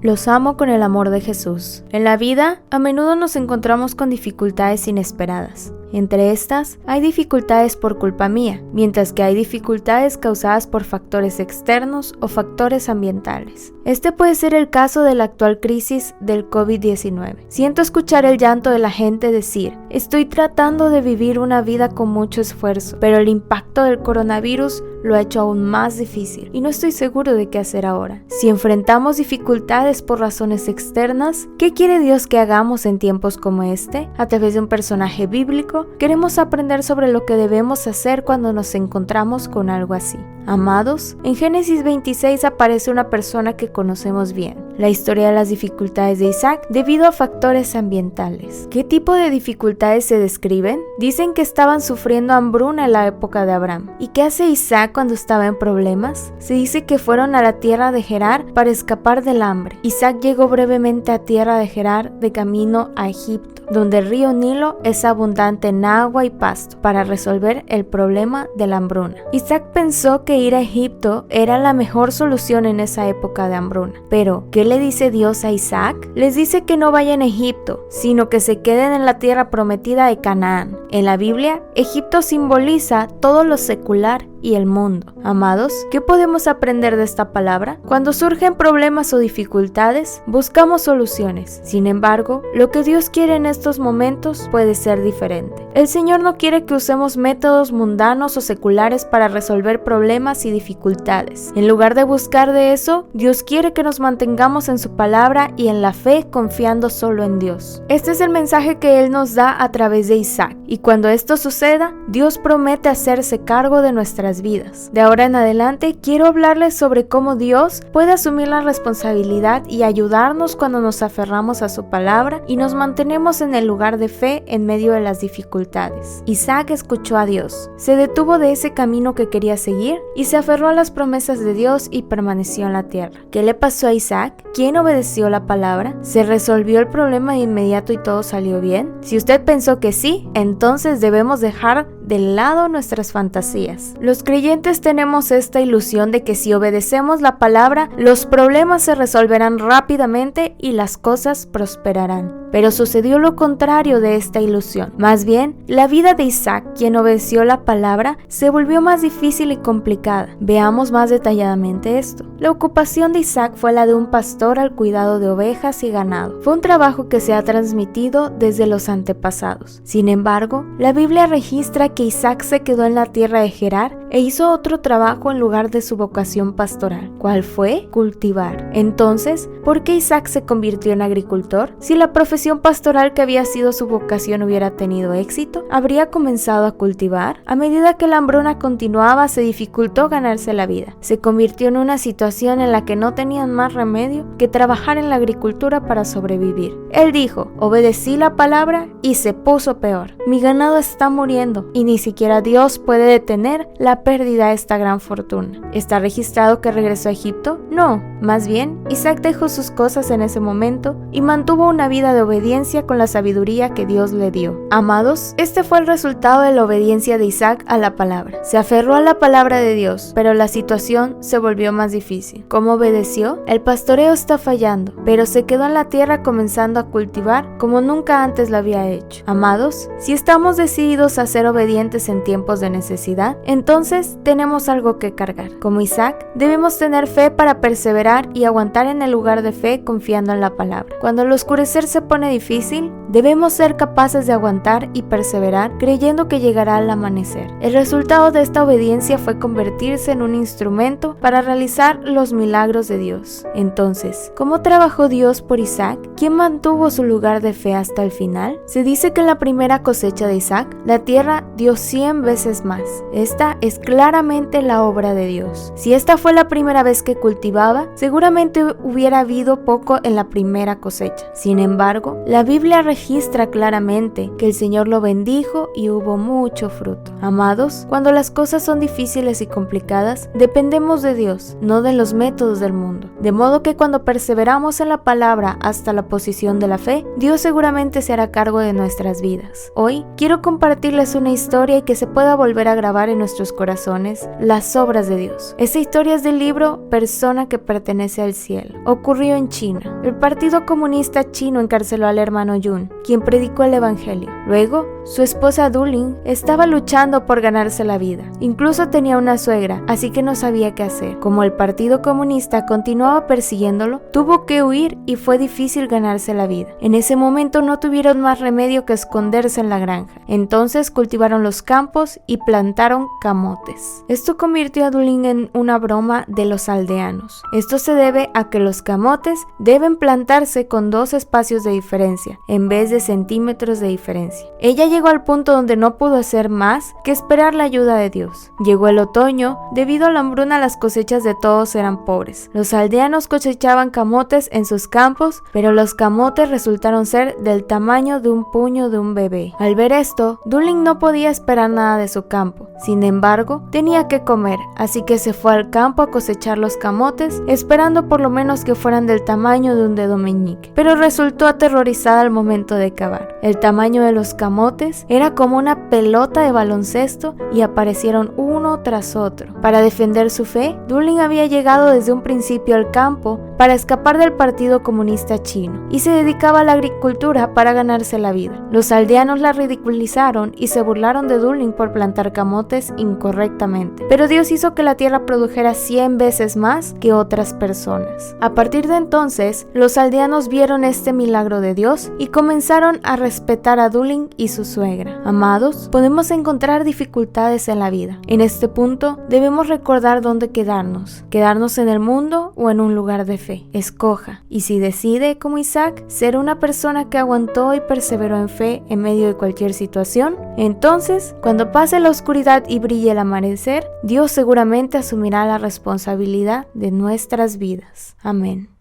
Los amo con el amor de Jesús. En la vida, a menudo nos encontramos con dificultades inesperadas. Entre estas, hay dificultades por culpa mía, mientras que hay dificultades causadas por factores externos o factores ambientales. Este puede ser el caso de la actual crisis del COVID-19. Siento escuchar el llanto de la gente decir: estoy tratando de vivir una vida con mucho esfuerzo, pero el impacto del coronavirus lo ha hecho aún más difícil y no estoy seguro de qué hacer ahora. Si enfrentamos dificultades por razones externas, ¿qué quiere Dios que hagamos en tiempos como este? A través de un personaje bíblico, queremos aprender sobre lo que debemos hacer cuando nos encontramos con algo así. Amados, en Génesis 26 aparece una persona que conocemos bien, la historia de las dificultades de Isaac debido a factores ambientales. ¿Qué tipo de dificultades se describen? Dicen que estaban sufriendo hambruna en la época de Abraham. ¿Y qué hace Isaac cuando estaba en problemas? Se dice que fueron a la tierra de Gerar para escapar del hambre. Isaac llegó brevemente a tierra de Gerar de camino a Egipto, donde el río Nilo es abundante en agua y pasto, para resolver el problema de la hambruna. Isaac pensó que ir a Egipto era la mejor solución en esa época de hambruna. Pero, ¿qué le dice Dios a Isaac? Les dice que no vayan a Egipto, sino que se queden en la tierra prometida de Canaán. En la Biblia, Egipto simboliza todo lo secular y el mundo. Amados, ¿qué podemos aprender de esta palabra? Cuando surgen problemas o dificultades, buscamos soluciones. Sin embargo, lo que Dios quiere en estos momentos puede ser diferente. El Señor no quiere que usemos métodos mundanos o seculares para resolver problemas y dificultades. En lugar de buscar de eso, Dios quiere que nos mantengamos en su palabra y en la fe, confiando solo en Dios. Este es el mensaje que Él nos da a través de Isaac. Y cuando esto suceda, Dios promete hacerse cargo de nuestras vidas. De ahora en adelante, quiero hablarles sobre cómo Dios puede asumir la responsabilidad y ayudarnos cuando nos aferramos a su palabra y nos mantenemos en el lugar de fe en medio de las dificultades. Isaac escuchó a Dios, se detuvo de ese camino que quería seguir y se aferró a las promesas de Dios y permaneció en la tierra. ¿Qué le pasó a Isaac? ¿Quién obedeció la palabra? ¿Se resolvió el problema de inmediato y todo salió bien? Si usted pensó que sí, entonces debemos dejar de lado nuestras fantasías. Los creyentes tenemos esta ilusión de que si obedecemos la palabra, los problemas se resolverán rápidamente y las cosas prosperarán. Pero sucedió lo contrario de esta ilusión. Más bien, la vida de Isaac, quien obedeció la palabra, se volvió más difícil y complicada. Veamos más detalladamente esto. La ocupación de Isaac fue la de un pastor al cuidado de ovejas y ganado. Fue un trabajo que se ha transmitido desde los antepasados. Sin embargo, la Biblia registra que Isaac se quedó en la tierra de Gerar e hizo otro trabajo en lugar de su vocación pastoral. ¿Cuál fue? Cultivar. Entonces, ¿por qué Isaac se convirtió en agricultor? Si la profesión pastoral que había sido su vocación hubiera tenido éxito, ¿habría comenzado a cultivar? A medida que la hambruna continuaba, se dificultó ganarse la vida. Se convirtió en una situación en la que no tenían más remedio que trabajar en la agricultura para sobrevivir. Él dijo: obedecí la palabra y se puso peor. Mi ganado está muriendo y ni siquiera Dios puede detener la pérdida de esta gran fortuna. ¿Está registrado que regresó a Egipto? No, más bien, Isaac dejó sus cosas en ese momento y mantuvo una vida de obediencia con la sabiduría que Dios le dio. Amados, este fue el resultado de la obediencia de Isaac a la palabra. Se aferró a la palabra de Dios, pero la situación se volvió más difícil. ¿Cómo obedeció? El pastoreo está fallando, pero se quedó en la tierra comenzando a cultivar como nunca antes lo había hecho. Amados, si estamos decididos a ser obedientes en tiempos de necesidad, entonces tenemos algo que cargar. Como Isaac, debemos tener fe para perseverar y aguantar en el lugar de fe confiando en la palabra. Cuando el oscurecer se pone difícil, debemos ser capaces de aguantar y perseverar creyendo que llegará el amanecer. El resultado de esta obediencia fue convertirse en un instrumento para realizar los milagros de Dios. Entonces, ¿cómo trabajó Dios por Isaac? ¿Quién mantuvo su lugar de fe hasta el final? Se dice que en la primera cosecha de Isaac, la tierra dio 100 veces más. Esta es claramente la obra de Dios. Si esta fue la primera vez que cultivaba, seguramente hubiera habido poco en la primera cosecha. Sin embargo, la Biblia registra registra claramente que el Señor lo bendijo y hubo mucho fruto. Amados, cuando las cosas son difíciles y complicadas, dependemos de Dios, no de los métodos del mundo. De modo que cuando perseveramos en la palabra hasta la posición de la fe, Dios seguramente se hará cargo de nuestras vidas. Hoy quiero compartirles una historia y que se pueda volver a grabar en nuestros corazones las obras de Dios. Esta historia es del libro Persona que pertenece al cielo. Ocurrió en China. El Partido Comunista Chino encarceló al hermano Yun, quien predicó el evangelio. Luego, su esposa Du-Ling estaba luchando por ganarse la vida. Incluso tenía una suegra, así que no sabía qué hacer. Como el Partido Comunista continuaba persiguiéndolo, tuvo que huir y fue difícil ganarse la vida. En ese momento no tuvieron más remedio que esconderse en la granja. Entonces cultivaron los campos y plantaron camotes. Esto convirtió a Du-Ling en una broma de los aldeanos. Esto se debe a que los camotes deben plantarse con 2 espacios de diferencia, en vez de centímetros de diferencia. Ella llegó al punto donde no pudo hacer más que esperar la ayuda de Dios. Llegó el otoño. Debido a la hambruna, las cosechas de todos eran pobres. Los aldeanos cosechaban camotes en sus campos, pero los camotes resultaron ser del tamaño de un puño de un bebé. Al ver esto, Du-Ling no podía esperar nada de su campo. Sin embargo, tenía que comer, así que se fue al campo a cosechar los camotes, esperando por lo menos que fueran del tamaño de un dedo meñique. Pero resultó aterrorizada al momento de cavar. El tamaño de los camotes era como una pelota de baloncesto y aparecieron uno tras otro. Para defender su fe, Du-Ling había llegado desde un principio al campo para escapar del Partido Comunista Chino y se dedicaba a la agricultura para ganarse la vida. Los aldeanos la ridiculizaron y se burlaron de Du-Ling por plantar camotes incorrectamente, pero Dios hizo que la tierra produjera 100 veces más que otras personas. A partir de entonces, los aldeanos vieron este milagro de Dios y comenzaron a respetar a Du-Ling y su suegra. Amados, podemos encontrar dificultades en la vida. En este punto, debemos recordar dónde quedarnos en el mundo o en un lugar de fe. Escoja, y si decide, como Isaac, ser una persona que aguantó y perseveró en fe en medio de cualquier situación, entonces, cuando pase la oscuridad y brille el amanecer, Dios seguramente asumirá la responsabilidad de nuestras vidas. Amén.